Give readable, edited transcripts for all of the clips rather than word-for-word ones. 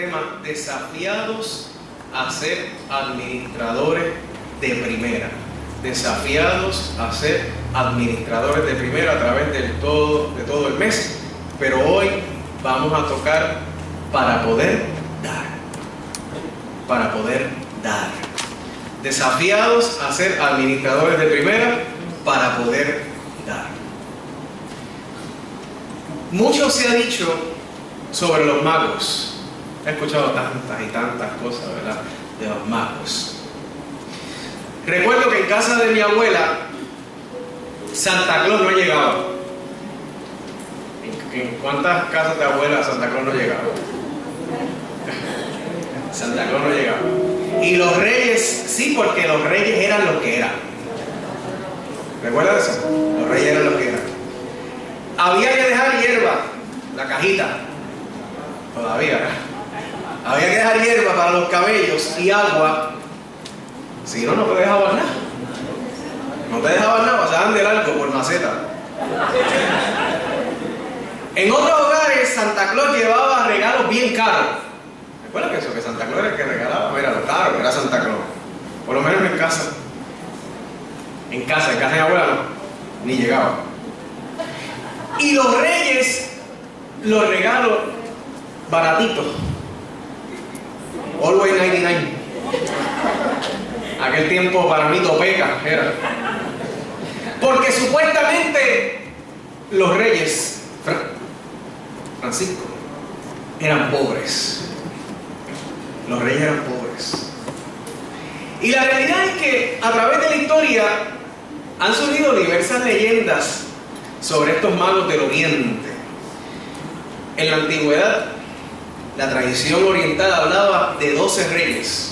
tema: desafiados a ser administradores de primera. Desafiados a ser administradores de primera a través de todo el mes. Pero hoy vamos a tocar para poder dar. Para poder dar. Desafiados a ser administradores de primera para poder dar. Mucho se ha dicho sobre los magos. He escuchado tantas y tantas cosas, ¿verdad?, de los magos. Recuerdo que en casa de mi abuela Santa Claus no llegaba. ¿En cuántas casas de abuela Santa Claus no llegaba? Santa Claus no llegaba. Y los reyes, sí, porque los reyes eran lo que eran. ¿Recuerdas eso? Los reyes eran lo que eran. Había que dejar hierba, la cajita. Todavía, ¿verdad? Había que dejar hierba para los cabellos y agua. Si no, no te dejaban nada. No te dejaban nada, pasaban de largo por maceta. En otros hogares, Santa Claus llevaba regalos bien caros. ¿Recuerdas que eso? Que Santa Claus era el que regalaba. Era lo caro, era Santa Claus. Por lo menos en casa. En casa de mi abuela no. Ni llegaba. Y los reyes, los regalos baratitos. Always 99. Aquel tiempo para mí topeca era. Porque supuestamente los reyes, Francisco, eran pobres. Los reyes eran pobres. Y la realidad es que a través de la historia han surgido diversas leyendas sobre estos magos del Oriente. En la antigüedad, la tradición oriental hablaba de 12 reyes.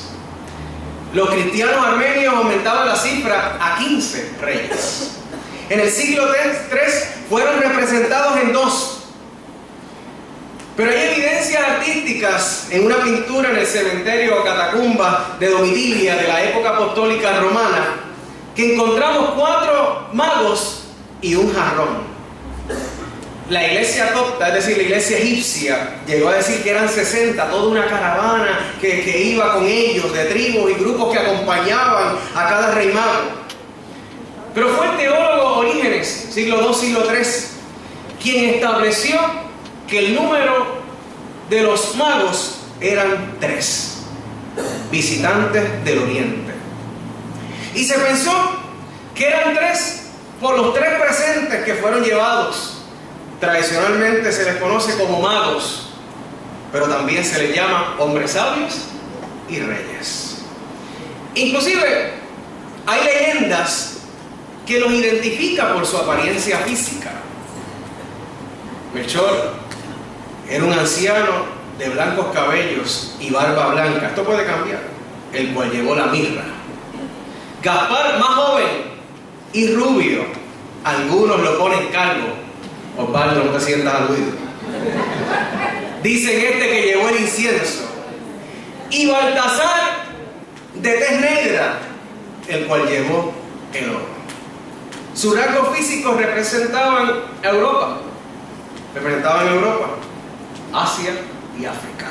Los cristianos armenios aumentaban la cifra a 15 reyes. En el siglo III fueron representados en 2. Pero hay evidencias artísticas en una pintura en el cementerio Catacumba de Domitilia de la época apostólica romana que encontramos 4 magos y un jarrón. La iglesia copta, es decir, la iglesia egipcia, llegó a decir que eran 60, toda una caravana que iba con ellos, de tribus y grupos que acompañaban a cada rey mago. Pero fue el teólogo Orígenes, siglo II, siglo III, quien estableció que el número de los magos eran 3, visitantes del Oriente. Y se pensó que eran 3 por los 3 presentes que fueron llevados. Tradicionalmente se les conoce como magos, pero también se les llama hombres sabios y reyes. Inclusive hay leyendas que los identifican por su apariencia física. Melchor era un anciano de blancos cabellos y barba blanca. Esto puede cambiar. El cual llevó la mirra. Gaspar, más joven y rubio. Algunos lo ponen calvo. Osvaldo, no te sientas aludido. Dicen que llevó el incienso. Y Baltasar, de tez negra, el cual llevó el oro. Sus rasgos físicos representaban Europa, Asia y África.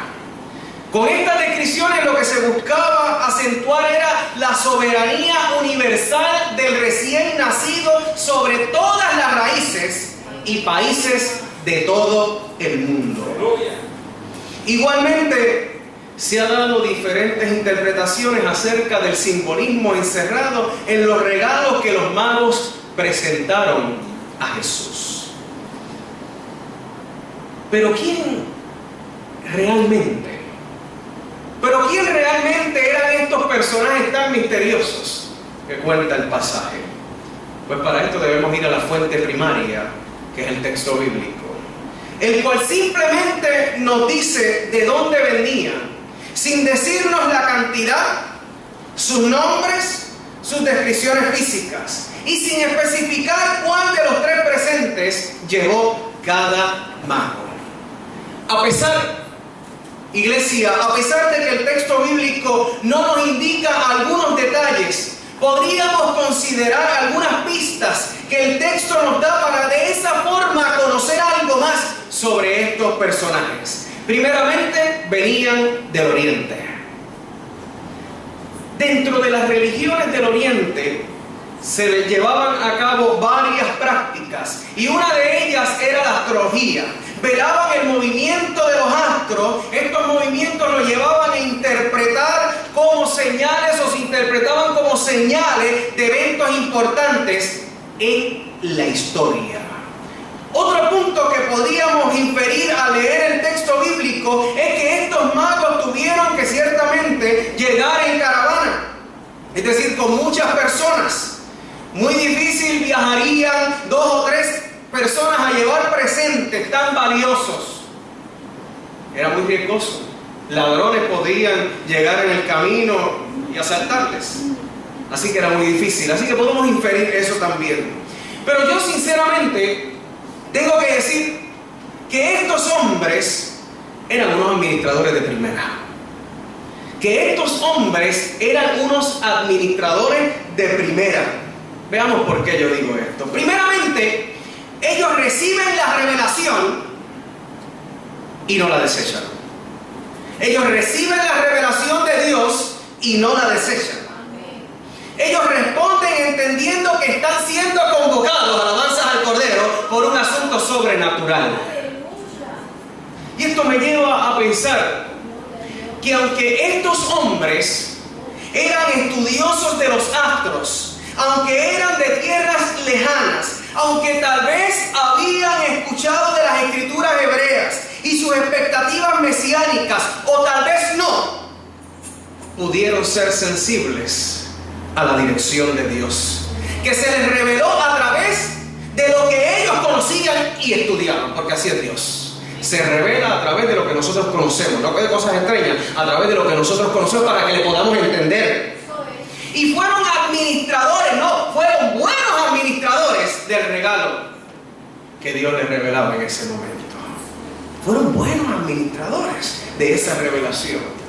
Con estas descripciones lo que se buscaba acentuar era la soberanía universal del recién nacido sobre todas las raíces y países de todo el mundo. Igualmente, se han dado diferentes interpretaciones acerca del simbolismo encerrado en los regalos que los magos presentaron a Jesús. Pero ¿quién realmente eran estos personajes tan misteriosos que cuenta el pasaje? Pues para esto debemos ir a la fuente primaria, que es el texto bíblico, el cual simplemente nos dice de dónde venían, sin decirnos la cantidad, sus nombres, sus descripciones físicas, y sin especificar cuál de los 3 presentes llevó cada mago. A pesar de que el texto bíblico no nos indica algunos detalles, podríamos considerar algunas pistas que el texto nos da para de esa forma conocer algo más sobre estos personajes. Primeramente, venían del Oriente. Dentro de las religiones del Oriente se les llevaban a cabo varias prácticas, y una de ellas era la astrología. Velaban el movimiento de los astros. Estos movimientos los llevaban a interpretar como señales, o se interpretaban como señales de eventos importantes en la historia. Otro punto que podríamos inferir al leer el texto bíblico es que estos magos tuvieron que ciertamente llegar en caravana, es decir, con muchas personas. Muy difícil viajarían 2 o 3 personas a llevar presentes tan valiosos. Era muy riesgoso. Ladrones podían llegar en el camino y asaltarles. Así que era muy difícil. Así que podemos inferir eso también. Pero yo sinceramente tengo que decir que estos hombres eran unos administradores de primera. Que estos hombres eran unos administradores de primera. Veamos por qué yo digo esto. Primeramente, ellos reciben la revelación y no la desechan. Ellos reciben la revelación de Dios y no la desechan. Ellos responden entendiendo que están siendo convocados, alabanzas al Cordero, por un asunto sobrenatural. Y esto me lleva a pensar que aunque estos hombres eran estudiosos de los astros, aunque eran de tierras lejanas, aunque tal vez habían escuchado de las escrituras hebreas y sus expectativas mesiánicas, o tal vez no, pudieron ser sensibles a la dirección de Dios, que se les reveló a través de lo que ellos conocían y estudiaban, porque así es Dios. Se revela a través de lo que nosotros conocemos, no de cosas extrañas, a través de lo que nosotros conocemos para que le podamos entender. Y fueron administradores, no, fueron buenos administradores del regalo que Dios les revelaba en ese momento. Fueron buenos administradores de esa revelación.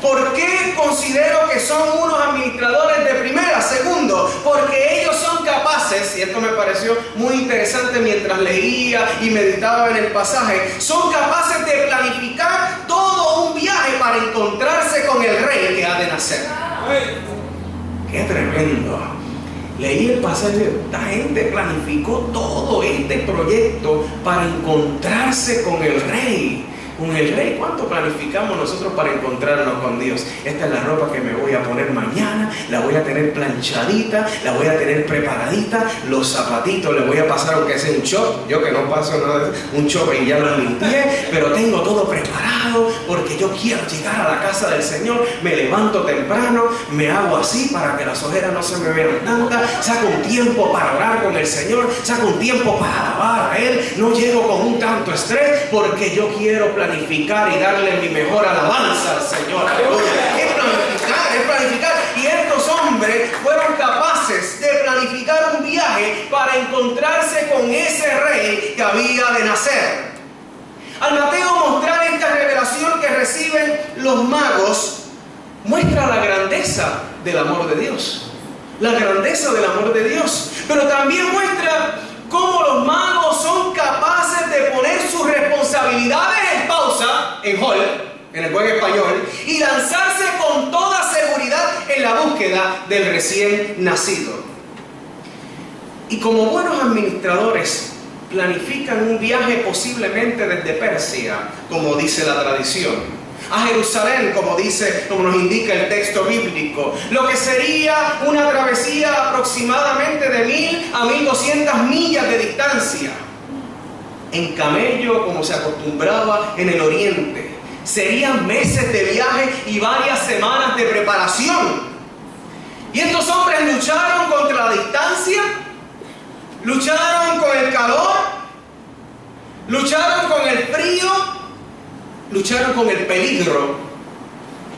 ¿Por qué considero que son unos administradores de primera? Segundo, porque ellos son capaces, y esto me pareció muy interesante mientras leía y meditaba en el pasaje, son capaces de planificar todo un viaje para encontrarse con el rey que ha de nacer. ¡Qué tremendo! Leí el pasaje, esta gente planificó todo este proyecto para encontrarse con el rey. Con el rey, ¿cuánto planificamos nosotros para encontrarnos con Dios? Esta es la ropa que me voy a poner mañana, la voy a tener planchadita, la voy a tener preparadita, los zapatitos le voy a pasar aunque sea un chop, yo que no paso nada de un chop y ya lo limpié, pero tengo todo preparado porque yo quiero llegar a la casa del Señor, me levanto temprano, me hago así para que las ojeras no se me vean tantas, saco un tiempo para orar con el Señor, saco un tiempo para alabar a Él, no llego con un tanto estrés porque yo quiero planificar y darle mi mejor alabanza al Señor. Es planificar. Y estos hombres fueron capaces de planificar un viaje para encontrarse con ese rey que había de nacer. Al Mateo mostrar esta revelación que reciben los magos, muestra la grandeza del amor de Dios. La grandeza del amor de Dios. Pero también muestra cómo los magos son capaces de poner sus responsabilidades en pausa, en hold, en el buen español, y lanzarse con toda seguridad en la búsqueda del recién nacido. Y como buenos administradores, planifican un viaje posiblemente desde Persia, como dice la tradición, a Jerusalén, como nos indica el texto bíblico, lo que sería una travesía aproximadamente de 1000 a 1200 millas de distancia, en camello, como se acostumbraba en el oriente. Serían meses de viaje y varias semanas de preparación. Y estos hombres lucharon contra la distancia, lucharon con el calor, lucharon con el frío, lucharon con el peligro,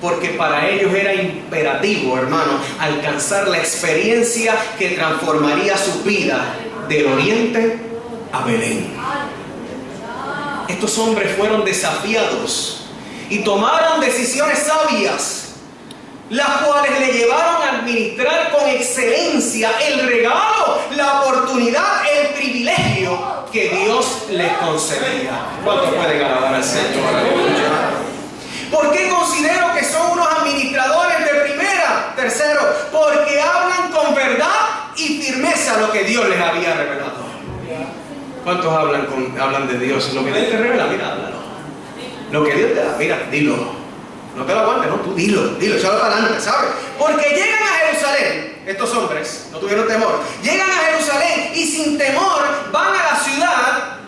porque para ellos era imperativo, hermano, alcanzar la experiencia que transformaría su vida del oriente a Belén. Estos hombres fueron desafiados y tomaron decisiones sabias, las cuales le llevaron a administrar con excelencia el regalo, la oportunidad, el privilegio que Dios les concedía. ¿Cuántos pueden alabar al Señor? Aleluya. ¿Por qué considero que son unos administradores de primera? Tercero, porque hablan con verdad y firmeza lo que Dios les había revelado. ¿Cuántos hablan de Dios? Lo que Dios te revela, mira, háblalo. Lo que Dios te da, mira, dilo. No te lo aguantes, no, tú dilo, échalo para adelante, ¿sabes? Porque llegan a Jerusalén, estos hombres no tuvieron temor, llegan a Jerusalén y sin temor van a la ciudad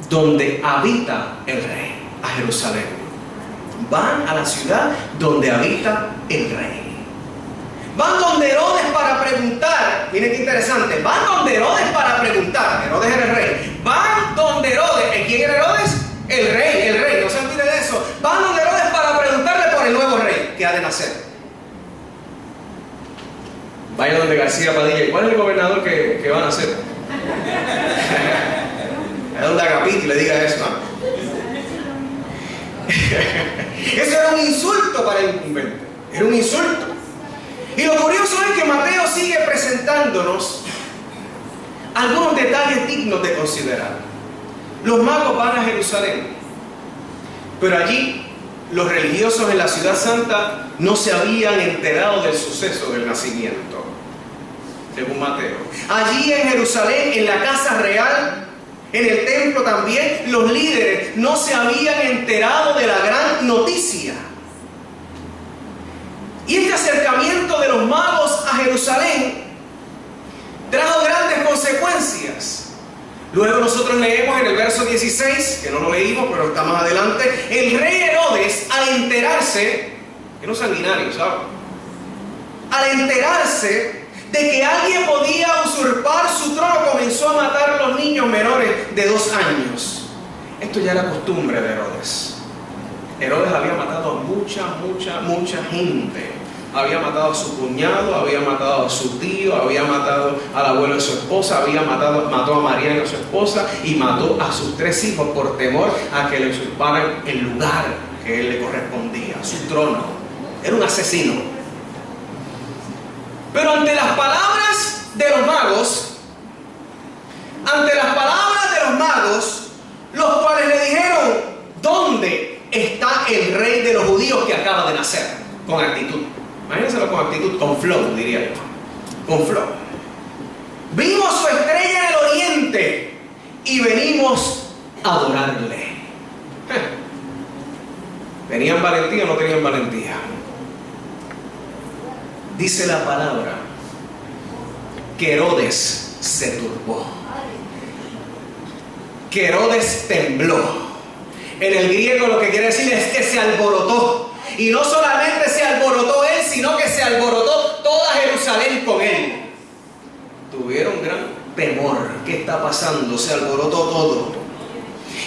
donde habita el rey, a Jerusalén. Van a la ciudad donde habita el rey. Van donde Herodes para preguntar. Miren qué interesante. Van donde Herodes para preguntar. Herodes era el rey. Van donde Herodes. ¿Quién era Herodes? El rey. No se olvide de eso. Van donde Herodes para preguntarle por el nuevo rey que ha de nacer. Vaya donde García Padilla. ¿Y cuál es el gobernador que va a nacer? Es donde Agapiti le diga eso, ¿no? Eso era un insulto para el incumbente. Era un insulto. Y lo curioso es que Mateo sigue presentándonos algunos detalles dignos de considerar. Los magos van a Jerusalén, pero allí los religiosos en la ciudad santa no se habían enterado del suceso del nacimiento, según Mateo. Allí en Jerusalén, en la casa real, en el templo también, los líderes no se habían enterado de la gran noticia. Y este acercamiento de los magos a Jerusalén trajo grandes consecuencias. Luego nosotros leemos en el verso 16, que no lo leímos, pero está más adelante, el rey Herodes, al enterarse, era un sanguinario, ¿sabes? Al enterarse de que alguien podía usurpar su trono, comenzó a matar a los niños menores de 2 años. Esto ya era costumbre de Herodes. Herodes había matado a mucha gente. Había matado a su cuñado, había matado a su tío, había matado al abuelo de su esposa, mató a Mariana, su esposa, y mató a sus 3 hijos por temor a que le usurparan el lugar que él le correspondía, su trono. Era un asesino. Pero ante las palabras de los magos, los cuales le dijeron, ¿dónde está el rey de los judíos que acaba de nacer? Con actitud. Imagínenselo con actitud, con flow, diría yo. Con flow. Vimos su estrella en el oriente y venimos a adorarle. ¿Tenían valentía o no tenían valentía? Dice la palabra que Herodes se turbó, que Herodes tembló. En el griego lo que quiere decir es que se alborotó. Y no solamente se alborotó él, sino que se alborotó toda Jerusalén con él. Tuvieron gran temor. ¿Qué está pasando? Se alborotó todo.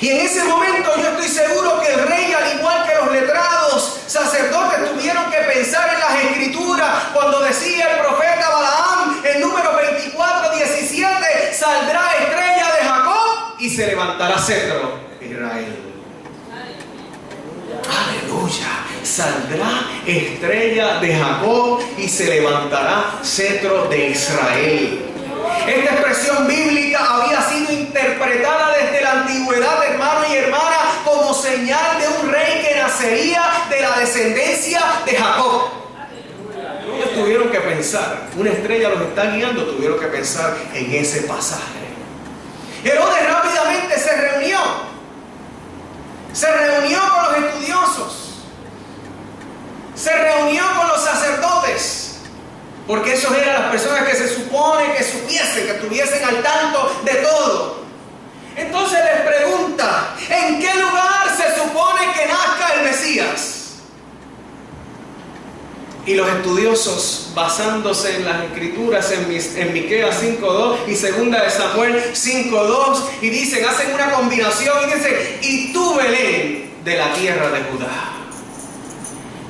Y en ese momento yo estoy seguro que el rey, al igual que los letrados, sacerdotes, tuvieron que pensar en las escrituras cuando decía el profeta Balaam, en número 24:17, saldrá estrella de Jacob y se levantará cetro de Israel. Aleluya. Saldrá estrella de Jacob y se levantará cetro de Israel. Esta expresión bíblica había sido interpretada desde la antigüedad, hermano y hermana, como señal de un rey que nacería de la descendencia de Jacob. Ellos tuvieron que pensar, una estrella los está guiando, tuvieron que pensar en ese pasaje. Herodes rápidamente se reunió con los estudiosos, se reunió con los sacerdotes, porque esos eran las personas que se supone que supiesen, que estuviesen al tanto de todo. Entonces les pregunta, ¿en qué lugar se supone que nazca el Mesías? Y los estudiosos, basándose en las escrituras, en Miqueas 5:2 y 2 de Samuel 5:2, y dicen, hacen una combinación y dicen, y tú, Belén, de la tierra de Judá.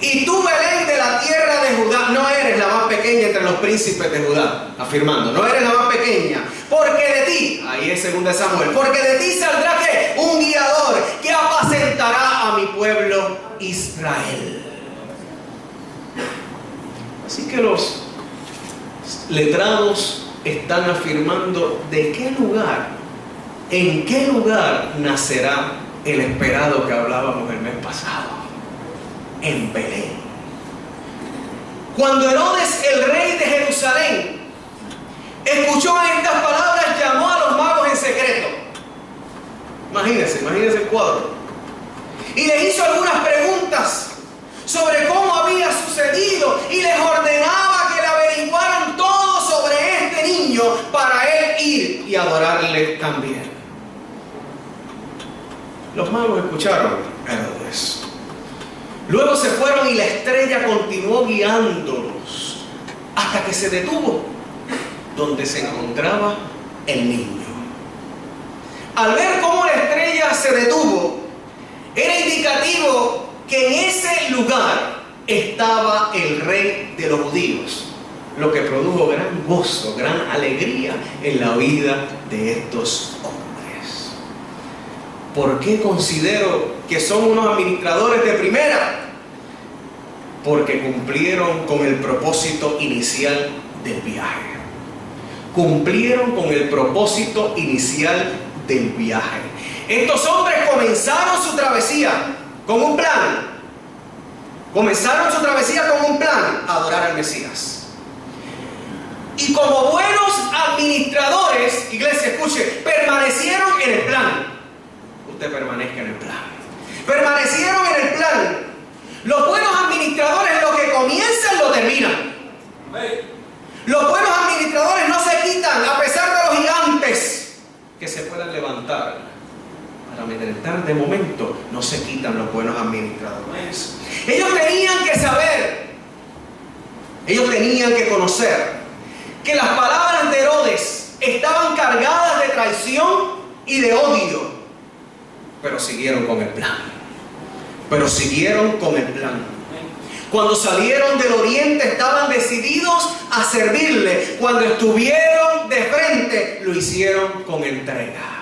Y tú, Belén, de la tierra de Judá, no eres la más pequeña entre los príncipes de Judá, afirmando, no eres la más pequeña, porque de ti, ahí es 2 de Samuel, porque de ti saldrá ¿qué? Un guiador que apacentará a mi pueblo Israel. Así que los letrados están afirmando de qué lugar ¿en qué lugar nacerá el esperado que hablábamos el mes pasado? En Belén. Cuando Herodes, el rey de Jerusalén, escuchó estas palabras, llamó a los magos en secreto. Imagínense el cuadro. Y les hizo algunas preguntas sobre cómo había sucedido y les ordenaba que le averiguaran todo sobre este niño para él ir y adorarle también. Los magos escucharon a Herodes. Luego se fueron y la estrella continuó guiándolos hasta que se detuvo donde se encontraba el niño. Al ver cómo la estrella se detuvo, era indicativo que en ese lugar estaba el rey de los judíos, lo que produjo gran gozo, gran alegría en la vida de estos hombres. ¿Por qué considero que son unos administradores de primera? Porque cumplieron con el propósito inicial del viaje. Cumplieron con el propósito inicial del viaje. Estos hombres comenzaron su travesía con un plan. Comenzaron su travesía con un plan: adorar al Mesías. Y como buenos administradores, iglesia, escuche, permanecieron en el plan. Usted permanezca en el plan. Permanecieron en el plan. Los buenos administradores lo que comienzan lo terminan. Los buenos administradores no se quitan a pesar de los gigantes que se puedan levantar para amedrentar. De momento no se quitan los buenos administradores. Ellos tenían que saber, ellos tenían que conocer que las palabras de Herodes estaban cargadas de traición y de odio, pero siguieron con el plan. Cuando salieron del oriente estaban decididos a servirle. Cuando estuvieron de frente, lo hicieron con entrega.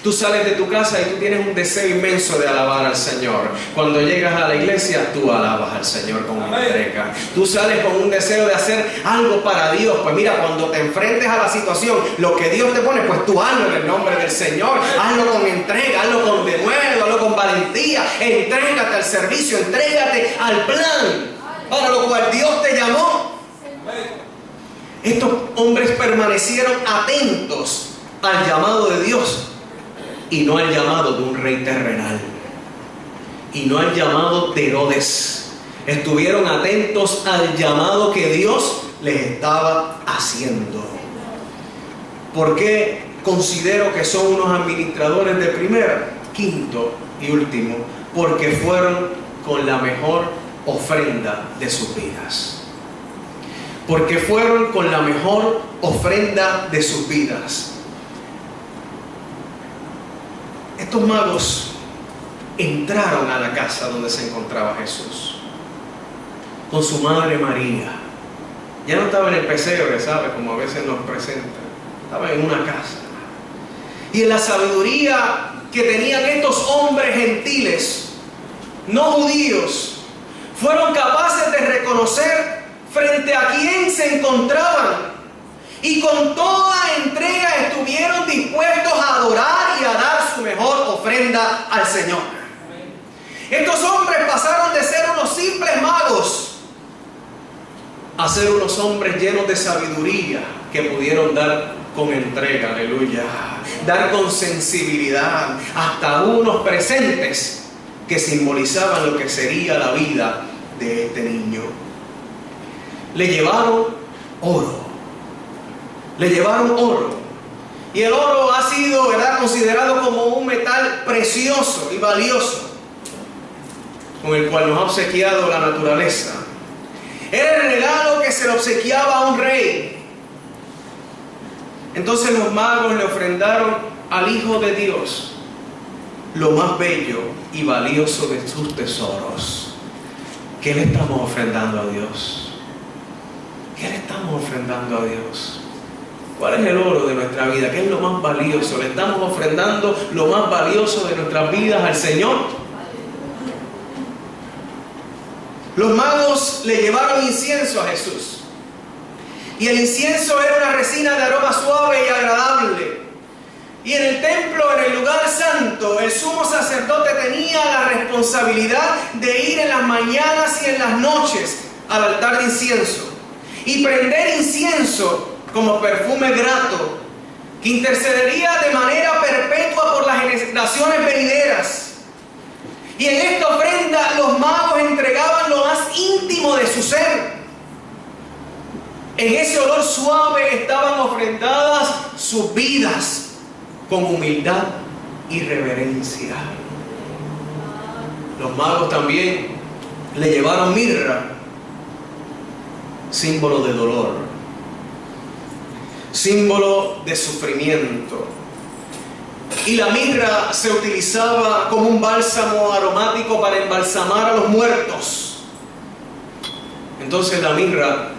Tú sales de tu casa y tú tienes un deseo inmenso de alabar al Señor. Cuando llegas a la iglesia, tú alabas al Señor con entrega. Tú sales con un deseo de hacer algo para Dios. Pues mira, cuando te enfrentes a la situación, lo que Dios te pone, pues tú hazlo en el nombre del Señor. Hazlo con entrega, hazlo con denuedo, hazlo con valentía. Entrégate al servicio, entrégate al plan para lo cual Dios te llamó. Estos hombres permanecieron atentos al llamado de Dios y no al llamado de un rey terrenal, y no al llamado de Herodes. Estuvieron atentos al llamado que Dios les estaba haciendo. ¿Por qué considero que son unos administradores de primera? Quinto y último, porque fueron con la mejor ofrenda de sus vidas. Porque fueron con la mejor ofrenda de sus vidas. Estos magos entraron a la casa donde se encontraba Jesús con su madre María. Ya no estaba en el pesebre, ¿sabe? Como a veces nos presentan. Estaba en una casa. Y en la sabiduría que tenían estos hombres gentiles, no judíos, fueron capaces de reconocer frente a quién se encontraban. Y con toda entrega estuvieron dispuestos a adorar y a dar su mejor ofrenda al Señor. Estos hombres pasaron de ser unos simples magos a ser unos hombres llenos de sabiduría que pudieron dar con entrega, aleluya, dar con sensibilidad, hasta unos presentes que simbolizaban lo que sería la vida de este niño. Le llevaron oro. Le llevaron oro. Y el oro ha sido, ¿verdad?, considerado como un metal precioso y valioso con el cual nos ha obsequiado la naturaleza. Era el regalo que se le obsequiaba a un rey. Entonces los magos le ofrendaron al Hijo de Dios lo más bello y valioso de sus tesoros. ¿Qué le estamos ofrendando a Dios? ¿Qué le estamos ofrendando a Dios? ¿Cuál es el oro de nuestra vida? ¿Qué es lo más valioso? ¿Le estamos ofrendando lo más valioso de nuestras vidas al Señor? Los magos le llevaron incienso a Jesús. Y el incienso era una resina de aroma suave y agradable. Y en el templo, en el lugar santo, el sumo sacerdote tenía la responsabilidad de ir en las mañanas y en las noches al altar de incienso y prender incienso como perfume grato que intercedería de manera perpetua por las generaciones venideras. Y en esta ofrenda los magos entregaban lo más íntimo de su ser. En ese olor suave estaban ofrendadas sus vidas con humildad y reverencia. Los magos también le llevaron mirra, símbolo de dolor, símbolo de sufrimiento. Y la mirra se utilizaba como un bálsamo aromático para embalsamar a los muertos. Entonces la mirra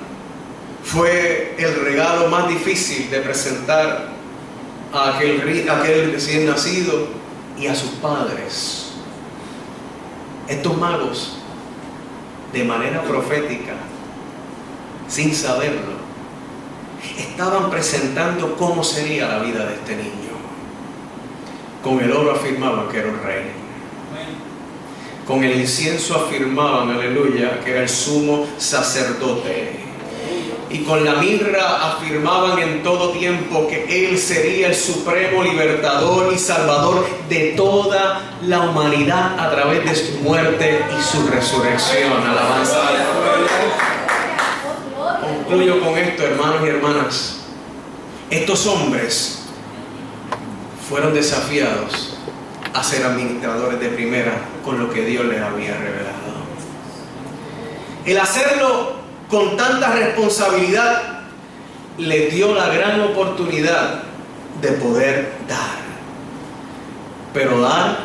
fue el regalo más difícil de presentar a aquel recién nacido y a sus padres. Estos magos, de manera profética, sin saberlo, estaban presentando cómo sería la vida de este niño. Con el oro afirmaban que era un rey. Con el incienso afirmaban, aleluya, que era el sumo sacerdote. Y con la mirra afirmaban en todo tiempo que Él sería el supremo libertador y salvador de toda la humanidad a través de su muerte y su resurrección. Alabanza al Señor. Concluyo con esto, hermanos y hermanas. Estos hombres fueron desafiados a ser administradores de primera con lo que Dios les había revelado. El hacerlo con tanta responsabilidad les dio la gran oportunidad de poder dar, pero dar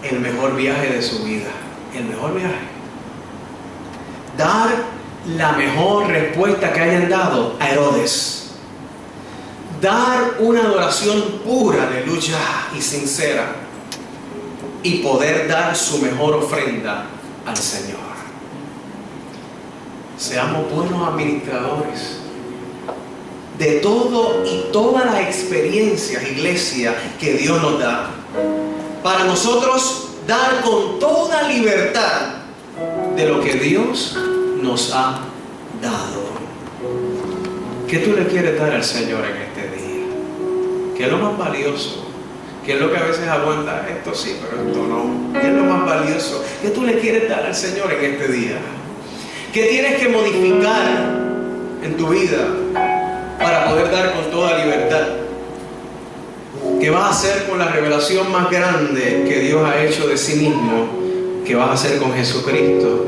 el mejor viaje de su vida, el mejor viaje, dar la mejor respuesta que hayan dado a Herodes, dar una adoración pura, aleluya, y sincera, y poder dar su mejor ofrenda al Señor. Seamos buenos administradores de todo y todas las experiencias, iglesia, que Dios nos da, para nosotros dar con toda libertad de lo que Dios nos ha dado. ¿Qué tú le quieres dar al Señor en este día? ¿Qué es lo más valioso? ¿Qué es lo que a veces aguanta? Esto sí, pero esto no. ¿Qué es lo más valioso? ¿Qué tú le quieres dar al Señor en este día? ¿Qué tienes que modificar en tu vida para poder dar con toda libertad? ¿Qué vas a hacer con la revelación más grande que Dios ha hecho de sí mismo? ¿Qué vas a hacer con Jesucristo?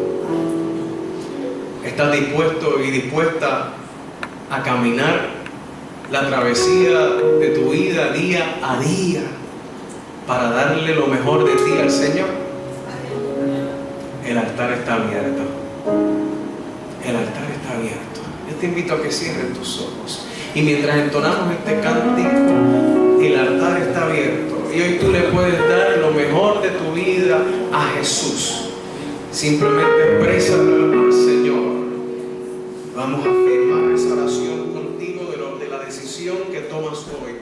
¿Estás dispuesto y dispuesta a caminar la travesía de tu vida día a día para darle lo mejor de ti al Señor? El altar está abierto. El altar está abierto. Yo te invito a que cierres tus ojos. Y mientras entonamos este cántico, el altar está abierto. Y hoy tú le puedes dar lo mejor de tu vida a Jesús. Simplemente exprésalo al Señor. Vamos a firmar esa oración contigo de la decisión que tomas hoy.